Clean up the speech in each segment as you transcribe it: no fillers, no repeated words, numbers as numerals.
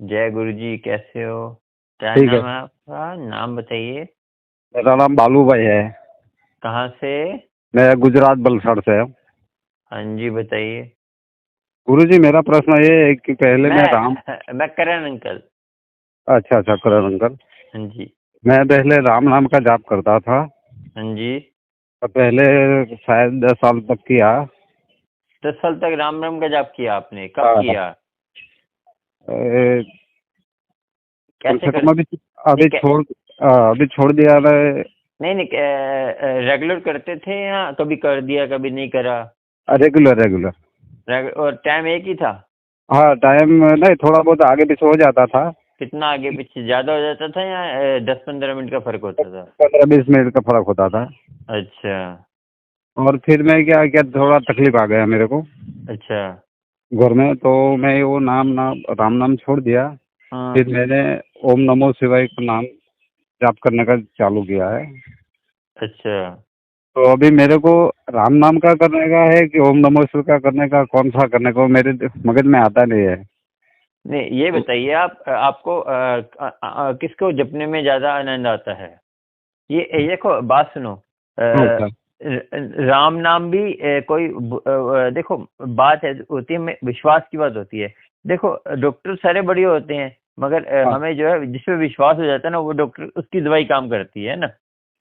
जय गुरु जी, कैसे हो? क्या ठीक है। नाम है आपका? नाम बताइए। मेरा नाम बालू भाई है। कहाँ से? मैं गुजरात बलसड़ से हूँ। हाँ जी, बताइए। गुरु जी, मेरा प्रश्न ये है कि पहले मैं राम। मैं करण अंकल। अच्छा अच्छा, करण अंकल। हाँ जी। मैं पहले राम नाम का जाप करता था। हाँ जी। तो पहले शायद 10 साल तक किया। 10 साल तक राम राम का जाप किया आपने? कब हाँ, किया? ए, कम कैसे से कर कम अभी नहीं अभी छोड़ अभी छोड़ दिया मैं। नहीं नहीं, रेगुलर करते थे या कभी कर दिया कभी नहीं करा? Regular regular. और टाइम एक ही था? हाँ, टाइम नहीं, थोड़ा बहुत आगे पीछे हो जाता था। कितना आगे पीछे ज्यादा हो जाता था या 10-15 मिनट का फर्क होता था? 15-20 मिनट का फर्क होता था। अच्छा। और फिर मैं क्या क्या थोड़ा तकलीफ आ गया मेरे को अच्छा। घर में, तो मैं वो नाम राम नाम छोड़ दिया। हाँ। फिर मैंने ओम नमो शिवाय का नाम जाप करने का चालू किया है। अच्छा। तो अभी मेरे को राम नाम का करने का है कि ओम नमो शिवाय का करने का, कौन सा करने का, वो मेरे मगज में आता नहीं है। नहीं, ये बताइए आप, आपको किसको जपने में ज्यादा आनंद आता है? ये देखो, बात सुनो। अच्छा। राम नाम भी कोई देखो, बात है होती है विश्वास की बात होती है। देखो, डॉक्टर सारे बढ़िया होते हैं, मगर हाँ हमें जो है जिस पे विश्वास हो जाता है ना, वो डॉक्टर उसकी दवाई काम करती है ना।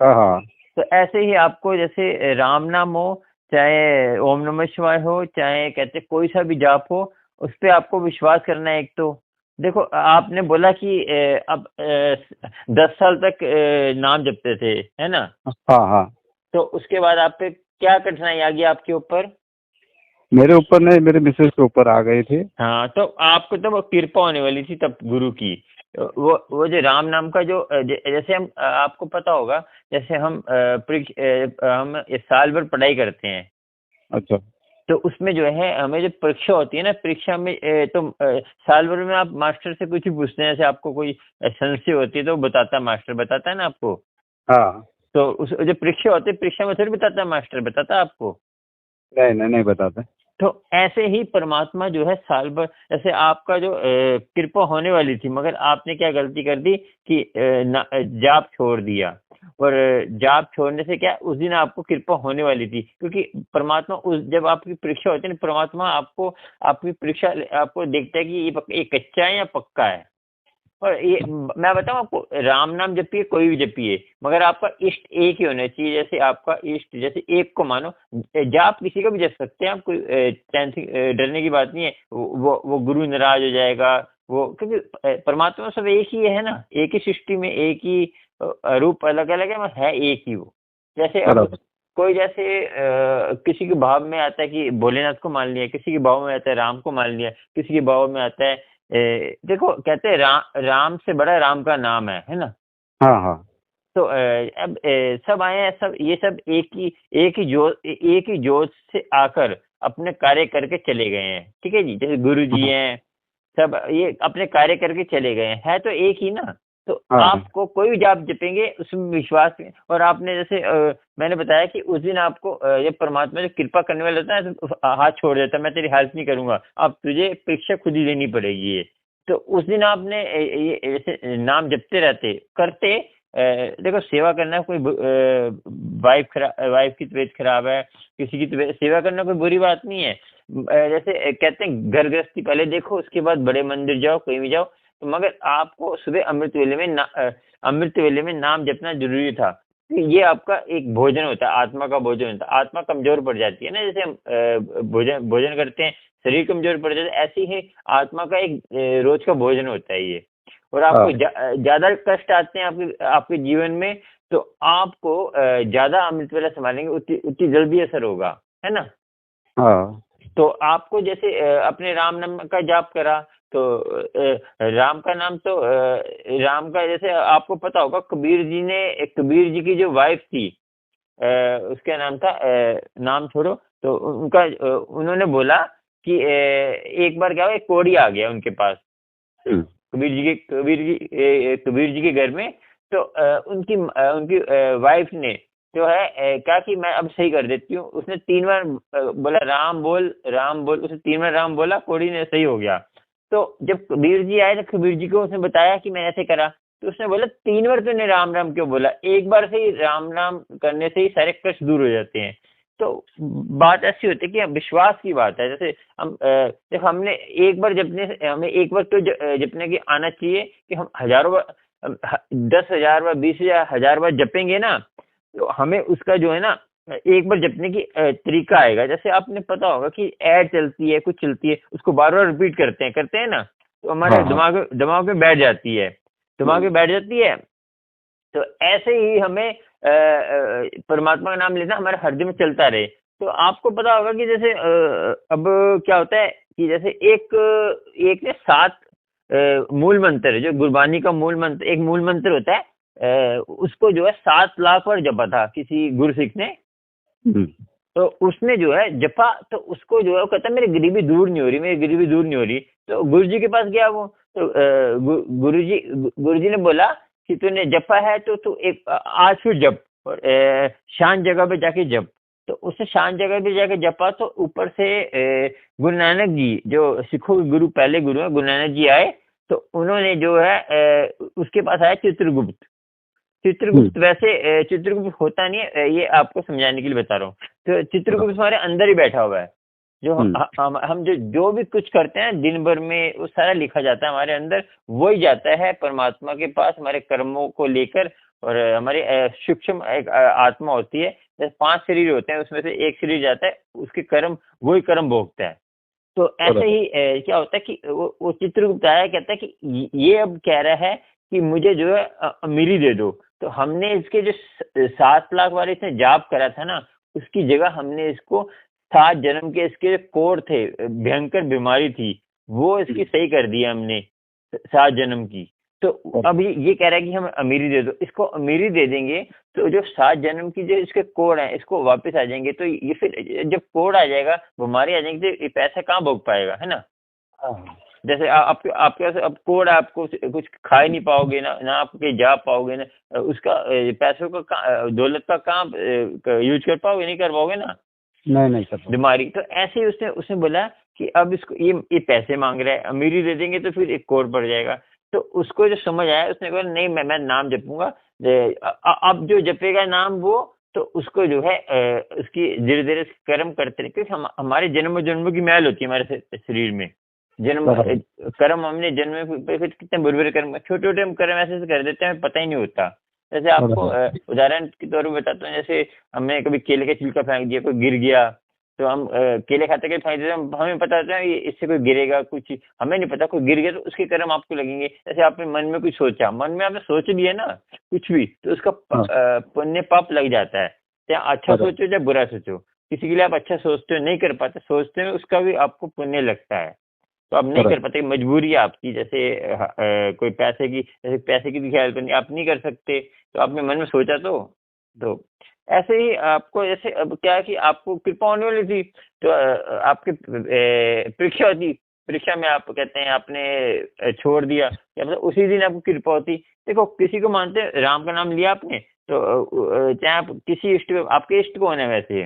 हाँ हाँ। तो ऐसे ही आपको जैसे राम नाम हो, चाहे ओम नमः शिवाय हो, चाहे कहते कोई सा भी जाप हो, उस पे आपको विश्वास करना है। एक तो देखो, आपने बोला कि अब 10 साल तक नाम जपते थे, है ना? हाँ हाँ। तो उसके बाद आप पे क्या कठिनाई आ गई आपके ऊपर? मेरे ऊपर नहीं, मेरे मिसेज के ऊपर आ गई थी। हाँ, तो आपको तो वो कृपा होने वाली थी तब गुरु की। वो जो राम नाम का जो जैसे हम आपको पता होगा, जैसे हम इस साल भर पढ़ाई करते हैं। अच्छा। तो उसमें जो है हमें जो परीक्षा होती है ना, परीक्षा में साल भर में आप मास्टर से कुछ भी पूछते हैं, जैसे आपको कोई संशय होती है तो वो बताता है ना आपको। हाँ। तो उस जो परीक्षा होती है, परीक्षा में थोड़ी बताता है मास्टर, बताता है आपको। नहीं नहीं, नहीं बताते। तो ऐसे ही परमात्मा जो है साल भर, जैसे आपका जो कृपा होने वाली थी, मगर आपने क्या गलती कर दी कि जाप छोड़ दिया। और जाप छोड़ने से क्या, उस दिन आपको कृपा होने वाली थी, क्योंकि परमात्मा उस जब आपकी परीक्षा होती है ना, परमात्मा आपको आपकी परीक्षा आपको देखता है कि ये कच्चा है या पक्का है। और ये मैं बताऊं आपको, राम नाम जपिए, कोई भी जपिए, मगर आपका इष्ट एक ही होना चाहिए। जैसे आपका इष्ट, जैसे एक को मानो, जाप किसी का भी जप सकते हैं आप, कोई डरने की बात नहीं है। वो गुरु नाराज हो जाएगा, वो क्योंकि परमात्मा सब एक ही है ना, एक ही सृष्टि में एक ही रूप अलग अलग है, मगर है एक ही वो। जैसे अब बराबर। कोई जैसे किसी के भाव में आता है कि भोलेनाथ को मान लिया, किसी के भाव में आता है राम को मान लिया, किसी के भाव में आता है देखो, कहते हैं राम से बड़ा राम का नाम है ना? हाँ हाँ। तो अब सब आए हैं, सब ये सब एक ही जोश से आकर अपने कार्य करके चले गए हैं। ठीक है जी, जैसे गुरु जी हाँ हैं, सब ये अपने कार्य करके चले गए हैं, है तो एक ही ना। तो हाँ। आपको कोई भी जाप जपेंगे उसमें विश्वास में, और आपने जैसे मैंने बताया कि उस दिन आपको ये परमात्मा जो कृपा करने वाला होता है, तो हाथ छोड़ देता है, मैं तेरी हेल्प नहीं करूंगा, अब तुझे परीक्षा खुद ही देनी पड़ेगी ये। तो उस दिन आपने ये जैसे नाम जपते रहते करते, देखो, सेवा करना कोई वाइफ की तबीयत खराब है, किसी की तबीयत, सेवा करना कोई बुरी बात नहीं है। जैसे कहते हैं घर गृहस्थी पहले देखो, उसके बाद बड़े मंदिर जाओ, कहीं भी जाओ। तो मगर आपको सुबह अमृत वेले में नाम जपना जरूरी था। तो ये आपका एक भोजन होता है, आत्मा का भोजन होता है। आत्मा कमजोर पड़ जाती है ना, जैसे हम भोजन भोजन करते हैं, शरीर कमजोर पड़ जाता है, ऐसे ही आत्मा का एक रोज का भोजन होता है ये। और आपको हाँ ज्यादा कष्ट आते हैं आपके आपके जीवन में, तो आपको ज्यादा अमृत वेला संभालेंगे, उतनी उतनी जल्दी असर होगा, है ना? हाँ। तो आपको जैसे अपने राम नाम का जाप करा, तो राम का नाम तो राम का, जैसे आपको पता होगा, कबीर जी की जो वाइफ थी, उसका नाम था नाम छोड़ो, तो उनका उन्होंने बोला कि एक बार क्या हुआ, एक कोढ़ी आ गया उनके पास, हम्म। कबीर जी के घर में। तो उनकी वाइफ ने जो है कहा कि मैं अब सही कर देती हूँ। उसने 3 बार बोला राम बोल राम बोल, उसने 3 बार राम बोला, कोढ़ी ने सही हो गया। तो जब कबीर जी आए तो कबीर जी को उसने बताया कि मैं ऐसे करा, तो उसने बोला 3 बार तूने राम राम क्यों बोला, एक बार से ही राम राम करने से ही सारे कष्ट दूर हो जाते हैं। तो बात ऐसी होती है कि विश्वास की बात है। जैसे हम देखो हमने एक बार जपने से, हमें एक बार तो जपने की आना चाहिए कि हम हजारों बार 10,000 बार 20,000 1000 बार जपेंगे ना, तो हमें उसका जो है ना एक बार जपने की तरीका आएगा। जैसे आपने पता होगा कि ऐड चलती है, कुछ चलती है, उसको बार बार रिपीट करते हैं ना, तो हमारे हाँ हाँ। दिमाग में बैठ जाती है, दिमाग में बैठ जाती है। तो ऐसे ही हमें परमात्मा का नाम लेना हमारे हृदय में चलता रहे। तो आपको पता होगा कि जैसे अब क्या होता है कि जैसे एक ने 7 मूल मंत्र है, जो गुरबानी का मूल मंत्र, एक मूल मंत्र होता है, उसको जो है 7 लाख बार जपा था किसी गुरु सिख ने। हम्म, तो उसने जो है जपा, तो उसको जो है वो कहता है मेरी गरीबी दूर नहीं हो रही, मेरी गरीबी दूर नहीं हो रही। तो गुरु जी के पास गया वो, तो गुरु जी ने बोला कि तूने जपा है तो तू एक आज फिर जप, और शांत जगह पे जाके जप। तो उसने शांत जगह पे जाके जपा, तो ऊपर से गुरु नानक जी, जो सिखों के गुरु, पहले गुरु है, गुरु नानक जी आए। तो उन्होंने जो है उसके पास आया चित्रगुप्त। हम्म, चित्रगुप्त वैसे चित्रगुप्त होता नहीं है, ये आपको समझाने के लिए बता रहा हूँ। तो चित्रगुप्त हमारे अंदर ही बैठा हुआ है। जो हम्म, हम जो भी कुछ करते हैं दिन भर में, वो सारा लिखा जाता है हमारे अंदर, वही जाता है परमात्मा के पास हमारे कर्मों को लेकर। और हमारी सूक्ष्म एक आत्मा होती है, जैसे 5 शरीर होते हैं, उसमें से एक शरीर जाता है, उसके कर्म वही कर्म भोगता है। तो ऐसे बराबर। ही क्या होता है कि वो चित्रगुप्त आया, कहता है कि ये अब कह रहा है कि मुझे जो है अमीरी दे दो। तो हमने इसके जो 7 लाख वाले इसने जाप करा था ना, उसकी जगह हमने इसको 7 जन्म के इसके कोढ़ थे, भयंकर बीमारी थी, वो इसकी सही कर दी हमने 7 जन्म की। तो अब ये कह रहा है कि हमें अमीरी दे दो, इसको अमीरी दे देंगे तो जो 7 जन्म की जो इसके कोढ़ हैं, इसको वापस आ जाएंगे। तो ये फिर जब कोढ़ आ जाएगा, बीमारी आ जाएगी, तो ये पैसा कहाँ भोग पाएगा, है ना। हाँ जैसे आपके आपके पास अब कोड है, आपको कुछ खा ही नहीं पाओगे ना, ना आप कहीं जा पाओगे ना, उसका पैसों का दौलत का काम यूज कर पाओगे, नहीं कर पाओगे ना, नहीं कर पाऊँ। बीमारी। तो ऐसे ही उसने उसने बोला कि अब इसको ये पैसे मांग रहा है, अमीरी दे देंगे तो फिर एक कोड पड़ जाएगा। तो उसको जो समझ आया, उसने कहा नहीं, मैं नाम जपूंगा। अब जो जपेगा नाम वो, तो उसको जो है उसकी धीरे धीरे कर्म करते रहे, क्योंकि हमारे जन्म जन्म की मैल होती है हमारे शरीर में। जन्म बराबर। कर्म हमने जन्म में फिर कितने बुरे बुरे कर्म, छोटे छोटे हम कर्म ऐसे कर देते हैं, हमें पता ही नहीं होता। जैसे आपको बराबर। उदाहरण के तौर पर बताता हूँ, जैसे हमने कभी केले का छिलका फेंक दिया, कोई गिर गया, तो हम केले खाते के फेंक देते हैं, हमें पता होता है इससे कोई गिरेगा, कुछ हमें नहीं पता, कोई गिर गया तो उसके कर्म आपको लगेंगे। जैसे आपने मन में कुछ सोचा, मन में आपने सोच लिया ना कुछ भी, तो उसका हाँ पुण्य पाप लग जाता है। चाहे अच्छा बराबर। सोचो चाहे बुरा सोचो, किसी के लिए आप अच्छा सोचते हो, नहीं कर पाते, सोचते हो, उसका भी आपको पुण्य लगता है। तो आप नहीं कर बराबर। पाते, मजबूरी है आपकी। जैसे कोई पैसे की, जैसे पैसे की भी ख्याल करनी, आप नहीं कर सकते, तो आपने मन में सोचा तो ऐसे ही आपको, जैसे अब क्या है कि आपको कृपा होने वाली थी, तो आपकी परीक्षा होती, परीक्षा में आप कहते हैं आपने छोड़ दिया, या मतलब उसी दिन आपको कृपा होती। देखो किसी को मानते हैं, राम का नाम लिया आपने, तो चाहे आप किसी इष्ट, आपके इष्ट कौन है वैसे।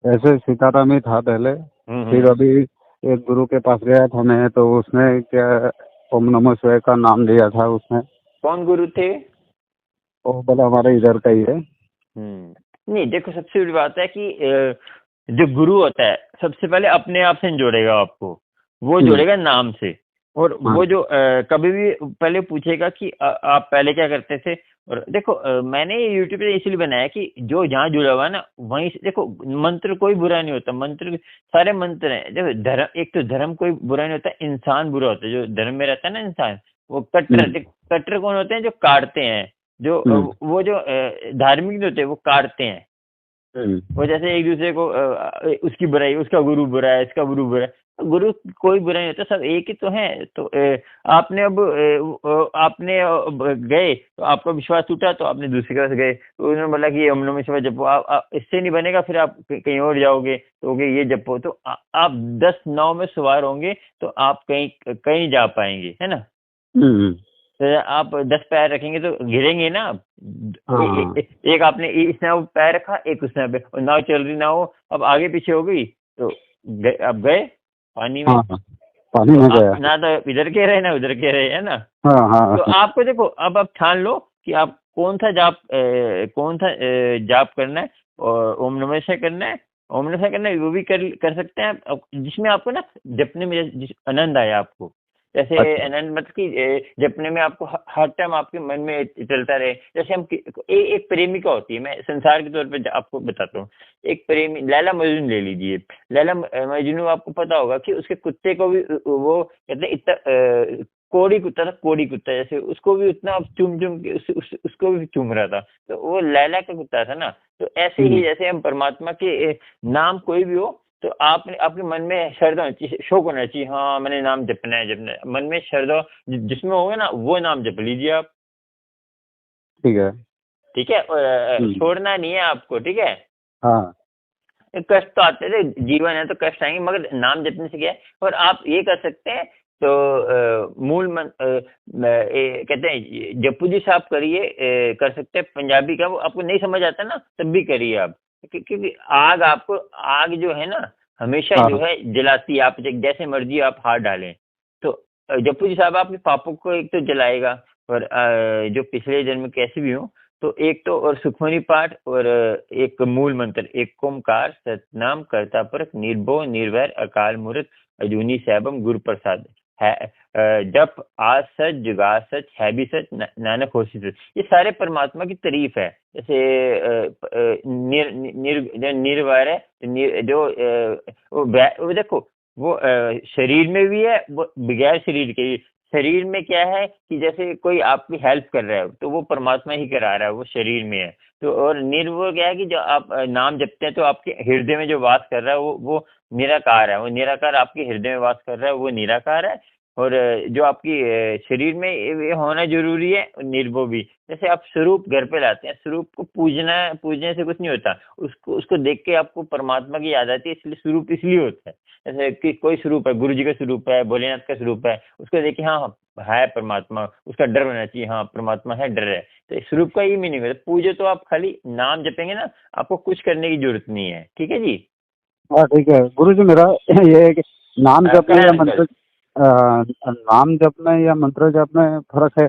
ऐसे सीताराम ही था पहले, फिर हम्म। अभी एक गुरु के पास गया था मैं, तो उसने क्या ओम नमः शिवाय का नाम लिया था उसने। कौन गुरु थे। वो बोला हमारे इधर का ही है। नहीं देखो, सबसे बड़ी बात है कि जो गुरु होता है, सबसे पहले अपने आप से जोड़ेगा आपको, वो हम्म, जोड़ेगा नाम से। और हाँ वो जो कभी भी पहले पूछेगा कि आप पहले क्या करते थे। और देखो मैंने ये यूट्यूब पे इसलिए बनाया कि जो जहाँ जुड़ा हुआ है ना, वहीं से देखो, मंत्र कोई बुरा नहीं होता, मंत्र सारे मंत्र हैं। देखो धर्म, एक तो धर्म कोई बुरा नहीं होता, इंसान बुरा होता है। जो धर्म में रहता है ना इंसान, वो हम्म, कट्टर कौन होते हैं, जो काटते हैं, जो हम्म, वो जो धार्मिक नहीं होते, वो काटते हैं। हम्म, वो जैसे एक दूसरे को उसकी बुराई, उसका गुरु बुरा है, इसका गुरु बुरा है। तो गुरु कोई बुरा नहीं होता, सब एक ही तो है। तो आपने अब आपने गए तो आपका विश्वास टूटा, तो आपने दूसरे के पास गए, तो उन्होंने बोला कि ये ओम नमः शिवाय जपो, आप इससे नहीं बनेगा, फिर आप कहीं और जाओगे तो ये जपो, तो आप 10 नाव में सवार होंगे, तो आप कहीं कहीं जा पाएंगे, है ना। हम्म, तो आप 10 पैर रखेंगे तो गिरेंगे ना आप। हाँ एक आपने इस नाव पे पैर रखा, एक उस नाव पे, और नाव चल रही, नाव अब आगे पीछे हो गई, तो आप गए पानी में। हाँ हाँ पानी में तो गया। ना तो इधर कह रहे ना उधर कह रहे, है ना। हाँ हाँ। तो आपको देखो, अब आप ठान लो कि आप कौन सा जाप करना है, और ओम नमः शिवाय करना है, ओम नमः शिवाय करना है, वो भी कर सकते हैं आप, जिसमें आपको ना जपने में जिस आनंद आया आपको। जैसे अच्छा आनंद मतलब कि जपने में आपको हर टाइम आपके मन में चलता रहे। जैसे हम एक प्रेमिका होती है, मैं संसार के तौर पे आपको बताता हूँ। एक प्रेमी लैला मजनू ले लीजिए। लैला मजनू, आपको पता होगा कि उसके कुत्ते को भी वो कहते हैं इतना कोड़ी कुत्ता था, कोड़ी कुत्ता, जैसे उसको भी उतना चूम चूम के उसको भी चूम रहा था, तो वो लैला का कुत्ता था ना। तो ऐसे ही जैसे हम परमात्मा के नाम कोई भी हो, तो आपने आपके मन में श्रद्धा होनी चाहिए, शौक होना चाहिए, हाँ मैंने नाम जपना है, मन में श्रद्धा जिसमें होगा ना वो नाम जप लीजिए आप। ठीक है। ठीक है, और छोड़ना नहीं है आपको, ठीक है। हाँ कष्ट तो आते थे, जीवन है तो कष्ट आएंगे, मगर नाम जपने से क्या है। और आप ये कर सकते हैं, तो कहते हैं जप्पू जी साहब करिए, कर सकते हैं पंजाबी का, वो आपको नहीं समझ आता ना तब भी करिए आप, क्योंकि आग जो है ना हमेशा हाँ। जो है जलाती है, आप जैसे मर्जी आप हाथ डालें। तो जप्पू जी साहब आपके पापों को एक तो जलाएगा, और जो पिछले जन्म कैसे भी हो, तो एक तो और सुखमनी पाठ, और एक मूल मंत्र, एक ओंकार सतनाम करता पुरख निर्भो निर्वैर अकाल मूर्त अजूनी सैभम गुरु प्रसाद है। जप आज सच जुगा सच है भी सच नानक होसी सच, ये सारे परमात्मा की तारीफ है। जैसे जो निर्वैर है, वो देखो, वो शरीर में भी है, वो बगैर शरीर के भी। शरीर में क्या है कि जैसे कोई आपकी हेल्प कर रहा है, तो वो परमात्मा ही करा रहा है, वो शरीर में है। तो और निर्भो क्या है कि जो आप नाम जपते हैं, तो आपके हृदय में जो वास कर रहा है वो निराकार है, वो निराकार आपके हृदय में वास कर रहा है, वो निराकार है। और जो आपकी शरीर में ये होना जरूरी है, निर्भो भी। जैसे आप स्वरूप घर पे लाते हैं, स्वरूप को पूजने से कुछ नहीं होता, उसको देख के आपको परमात्मा की याद आती है, इसलिए स्वरूप इसलिए होता है। जैसे कि कोई स्वरूप है, गुरु जी का स्वरूप है, भोलेनाथ का स्वरूप है, उसको देखिए हाँ है परमात्मा, उसका डर होना चाहिए, हाँ परमात्मा है, डर है। तो इस स्वरूप का ही मीनिंग है। पूजे तो आप खाली नाम जपेंगे ना, आपको कुछ करने की जरूरत नहीं है, ठीक है जी। हाँ ठीक है गुरु जी, मेरा ये है कि नाम जपने कहें या अंकल। मंत्र नाम जपने या मंत्र जपने फर्क है?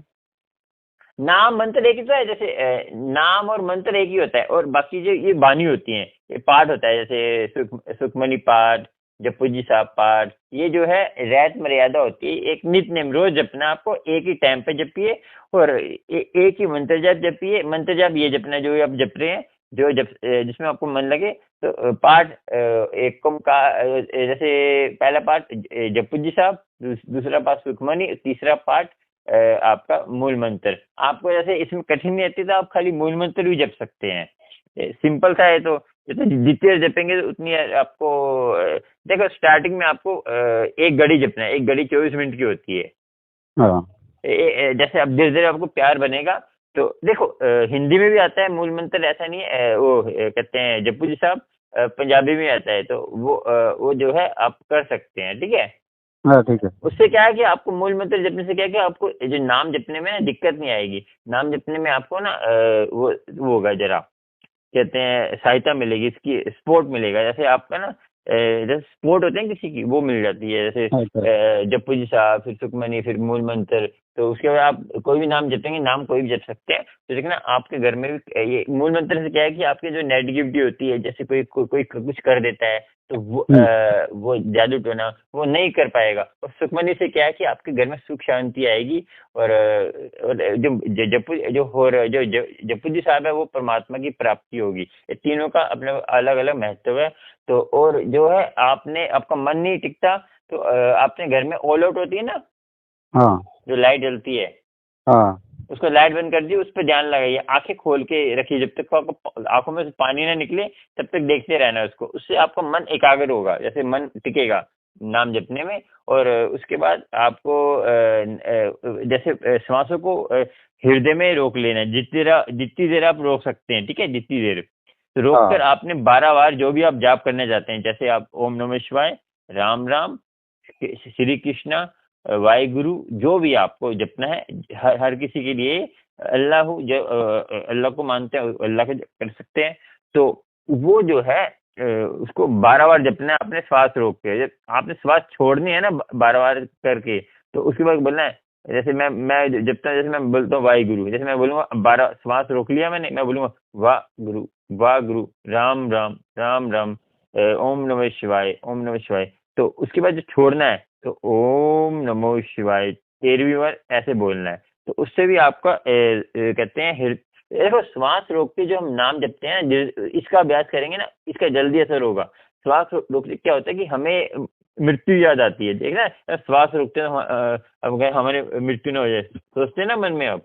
नाम मंत्र एक ही तो है, जैसे नाम और मंत्र एक ही होता है, और बाकी जो ये बानी होती हैं, ये पाठ होता है, जैसे सुखमनी पाठ, जपू जी साहब पाठ, ये जो है रैत मर्यादा होती है, एक नित्य नेम रोज जपना, आपको एक ही टाइम पे जपिए, और एक ही मंत्र जाप जपिए। मंत्र जाप ये जपना जो आप जप रहे हैं, जो जप जिसमें आपको मन लगे। तो पाठ एक का जैसे पहला पाठ जपू जी साहब, दूसरा पाठ सुखमनी, तीसरा पाठ आपका मूल मंत्र। आपको जैसे इसमें कठिन नहीं आती, तो आप खाली मूल मंत्र भी जप सकते हैं, सिंपल सा है। तो जितनी जपेंगे तो उतनी आपको देखो, स्टार्टिंग में आपको एक घड़ी जपना है, एक घड़ी 24 मिनट की होती है। हाँ जैसे अब धीरे धीरे आपको प्यार बनेगा, तो देखो हिंदी में भी आता है मूल मंत्र, ऐसा नहीं है। वो कहते हैं जप्पू जी साहब, पंजाबी में आता है, तो वो जो है आप कर सकते हैं, ठीक है। हाँ ठीक है। उससे क्या है कि आपको मूल मंत्र जपने से क्या है कि आपको जो नाम जपने में ना दिक्कत नहीं आएगी। नाम जपने में आपको ना वो होगा जरा, कहते हैं सहायता मिलेगी, इसकी सपोर्ट मिलेगा। जैसे आपका ना जैसे सपोर्ट होते हैं किसी की, वो मिल जाती है। जैसे अच्छा जप्पू जी साहब, फिर सुखमनी, फिर मूल मंत्र। तो उसके बाद आप कोई भी नाम जपेंगे, नाम कोई भी जप सकते हैं, तो देखना आपके घर में भी ये मूल मंत्र से क्या है कि आपकी जो नेगेटिविटी होती है, जैसे कोई कुछ कर देता है, तो वो जादू टोना वो नहीं कर पाएगा। और सुखमनी से क्या है कि आपके घर में सुख शांति आएगी। और जो जप्पू जी साहब है, वो परमात्मा की प्राप्ति होगी। ये तीनों का अपने अलग अलग महत्व है। तो और जो है आपका मन नहीं टिकता, तो आपने घर में ऑल आउट होती है ना, हाँ जो लाइट जलती है, हाँ उसको लाइट बंद कर दी, उस पर ध्यान लगाइए, आंखें खोल के रखिए, जब तक आपको आंखों में से पानी ना निकले तब तक देखते रहना उसको। उससे आपका मन एकाग्र होगा, जैसे मन टिकेगा नाम जपने में। और उसके बाद आपको जैसे श्वासों को हृदय में रोक लेना है, जितनी देर आप रोक सकते हैं, ठीक है, जितनी देर। तो रोक कर हाँ आपने 12 बार जो भी आप जाप करना चाहते हैं, जैसे आप ओम नमः शिवाय, राम राम, श्री कृष्णा, वाहिगुरु, जो भी आपको जपना है, हर किसी के लिए अल्लाह, जो अल्लाह को मानते हैं अल्लाह के कर सकते हैं। तो वो जो है उसको 12 बार जपना है आपने श्वास रोक के। जब आपने श्वास छोड़नी है ना 12 बार करके, तो उसके बाद बोलना है, जैसे मैं जपता हूँ, जैसे मैं बोलता हूँ वाहिगुरु, जैसे मैं बोलूंगा 12 श्वास रोक लिया मैंने, मैं बोलूंगा वाह गुरु, राम राम राम राम, ओम नमः शिवाय, ओम नमः शिवाय। तो उसके बाद जो छोड़ना है तो ओम नमः शिवाय 13वीं बार ऐसे बोलना है। तो उससे भी आपका कहते हैं देखो, श्वास रोक के जो हम नाम जपते हैं इसका अभ्यास करेंगे ना, इसका जल्दी असर होगा। श्वास रोक के क्या होता है कि हमें मृत्यु याद आती है, देखना श्वास रोकते हैं अब गए हमारे मृत्यु न हो जाए, सोचते हैं ना मन में। अब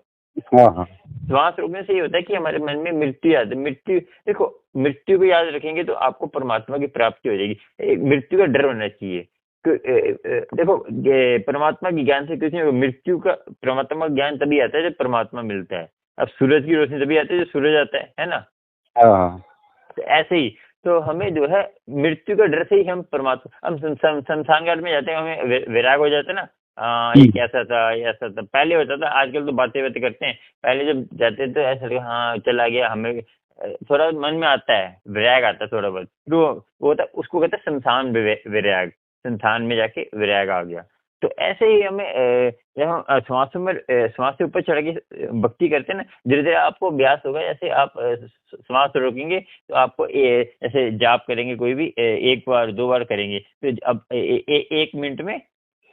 हाँ हाँ। श्वास रोकने से ये होता है कि हमारे मन में मृत्यु याद, मृत्यु देखो, मृत्यु को याद रखेंगे तो आपको परमात्मा की प्राप्ति हो जाएगी। एक मृत्यु का डर होना चाहिए। देखो, परमात्मा के ज्ञान से कुछ नहीं होगा। मृत्यु का, परमात्मा का ज्ञान तभी आता है जब परमात्मा मिलता है। अब सूरज की रोशनी तभी आती है जब सूरज आता है ना। हाँ। तो ऐसे ही तो हमें जो है मृत्यु का डर से ही हम परमात्मा, हम शमशान घाट में जाते हैं, हमें वैराग हो जाता है ना। ये कैसा था, ये ऐसा था, पहले होता था, आजकल तो बातें बातें करते हैं। पहले जब जाते थे तो ऐसा लगता हाँ चला गया, हमें थोड़ा मन में आता है, वैराग आता है थोड़ा बहुत। तो वो होता, उसको कहते हैं शमशान वैराग, शमशान में जाके वैराग आ गया। तो ऐसे ही हमें जब हम श्वास से ऊपर चढ़ के भक्ति करते हैं ना, धीरे धीरे आपको अभ्यास होगा। जैसे आप श्वास रोकेंगे तो आपको ऐसे जाप करेंगे, कोई भी 1 बार 2 बार करेंगे, तो अब 1 मिनट में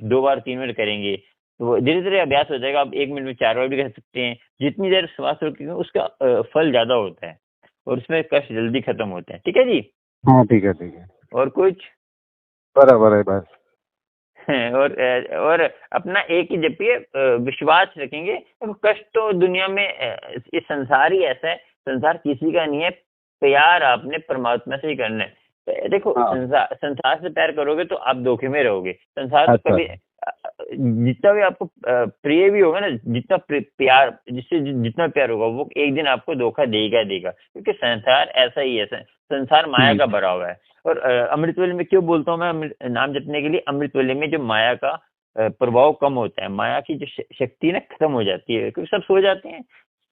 2 बार 3 बार करेंगे, तो धीरे धीरे अभ्यास हो जाएगा। आप 1 मिनट में 4 बार भी कर सकते हैं। जितनी देर श्वास रोकेंगे उसका फल ज्यादा होता है और उसमें कष्ट जल्दी खत्म होते हैं। ठीक है जी। हाँ ठीक है ठीक है। और कुछ बराबर है बस। और अपना एक ही जपिए, विश्वास रखेंगे। तो कष्ट तो दुनिया में, ये संसार ही ऐसा है, संसार किसी का नहीं है। प्यार आपने परमात्मा से ही करना है। देखो, हाँ। संसार से प्यार करोगे तो आप धोखे में रहोगे। संसार तो अच्छा। कभी जितना भी आपको प्रिय भी होगा ना, जितना प्यार, जिससे जितना प्यार होगा, वो एक दिन आपको धोखा देगा देगा, क्योंकि संसार ऐसा ही है। संसार माया का भरा हुआ है। और अमृतवेले में क्यों बोलता हूँ मैं नाम जपने के लिए, अमृतवेले में जो माया का प्रभाव कम होता है, माया की जो शक्ति ना खत्म हो जाती है, क्योंकि सब सो जाते हैं।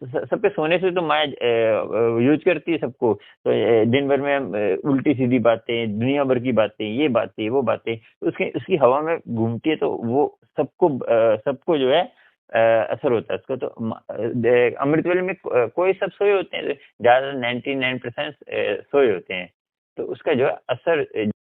सबके सोने से तो माया यूज करती है सबको। तो दिन भर में उल्टी सीधी बातें, दुनिया भर की बातें, ये बातें वो बातें, तो उसकी हवा में घूमती है, तो वो सबको जो है असर होता है उसको। तो अमृतवेले में कोई सब सोए होते हैं, ज्यादा 99% सोए होते हैं, तो उसका जो है असर